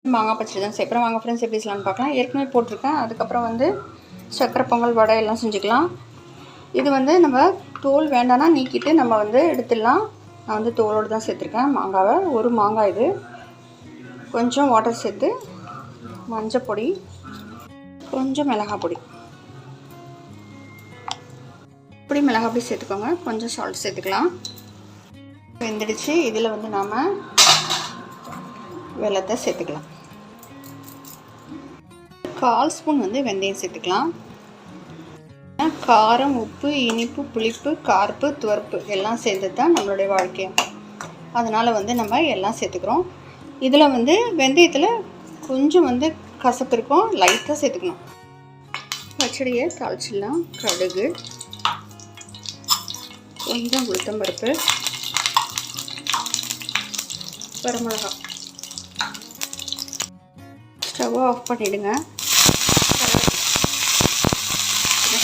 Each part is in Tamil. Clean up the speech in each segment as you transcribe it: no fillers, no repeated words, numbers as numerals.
மாங்காய் பச்சடி தான் சேர்க்குறேன். வாங்க ஃப்ரெண்ட்ஸ் எப்படி செய்யலாம்னு பார்க்கலாம். ஏற்கனவே போட்டிருக்கேன். அதுக்கப்புறம் வந்து சக்கரை பொங்கல் வடை எல்லாம் செஞ்சுக்கலாம். இது வந்து நம்ம தோல் வேண்டாம்னா நீக்கிட்டு நம்ம வந்து எடுத்துடலாம். நான் வந்து தோலோடு தான் சேர்த்துருக்கேன் மாங்காவை. ஒரு மாங்காய் இது. கொஞ்சம் வாட்டர் சேர்த்து மஞ்சள் பொடி, கொஞ்சம் மிளகாய் பொடி, இப்படி மிளகாய் பொடி சேர்த்துக்கோங்க. கொஞ்சம் சால்ட் சேர்த்துக்கலாம். வெந்துடுச்சு. இதில் வந்து நாம் வெல்லத்தை சேர்த்துக்கலாம். 1/4 ஸ்பூன் வந்து வெந்தயம் சேர்த்துக்கலாம். காரம், உப்பு, இனிப்பு, புளிப்பு, கார்ப்பு, துவர்ப்பு எல்லாம் சேர்ந்து தான் நம்மளுடைய வாழ்க்கை. அதனால் வந்து நம்ம எல்லாம் சேர்த்துக்கிறோம். இதில் வந்து வெந்தயத்தில் கொஞ்சம் வந்து கசப்பு இருக்கும், லைட்டாக சேர்த்துக்கணும். பச்சடியை தாளிச்சிடலாம். கடுகு, கொஞ்சம் உளுத்தம்பருப்பு, வரமிளகாய். ஸ்டவ்வை ஆஃப் பண்ணிவிடுங்க.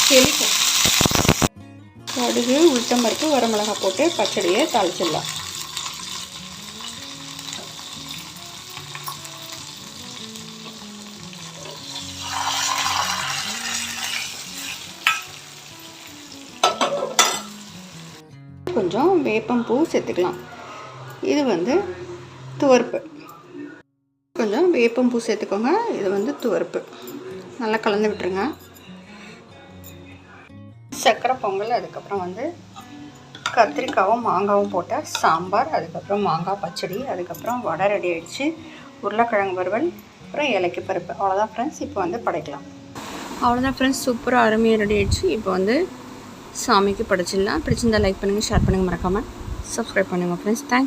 செழிக்கும். கடுகு, உளுத்தம்பருப்பு, வரமிளகாய் போட்டு பச்சடியை தாளிச்சிடலாம். கொஞ்சம் வேப்பம்பூ சேர்த்துக்கலாம். இது வந்து துவர்ப்பு. கொஞ்சம் வேப்பம்பூ சேர்த்துக்கோங்க. இது வந்து துவர்ப்பு. நல்லா கலந்து விட்டுருங்க. சக்கரை பொங்கல், அதுக்கப்புறம் வந்து கத்திரிக்காவும் மாங்காவும் போட்ட சாம்பார், அதுக்கப்புறம் மாங்காய் பச்சடி, அதுக்கப்புறம் வடை ரெடி ஆகிடுச்சு. உருளைக்கிழங்கு வறுவல், அப்புறம் ஏலக்கி பருப்பு. அவ்வளோதான் ஃப்ரெண்ட்ஸ். இப்போ வந்து படைக்கலாம். அவ்வளோதான் ஃப்ரெண்ட்ஸ். சூப்பராக அருமையாக ரெடி ஆகிடுச்சு. இப்போ வந்து சாமிக்கு படைச்சிடலாம். பிடிச்சிருந்தால் லைக் பண்ணுங்கள், ஷேர் பண்ணுங்கள், மறக்காமல் சப்ஸ்கிரைப் பண்ணுங்கள் ஃப்ரெண்ட்ஸ். தேங்க்யூ.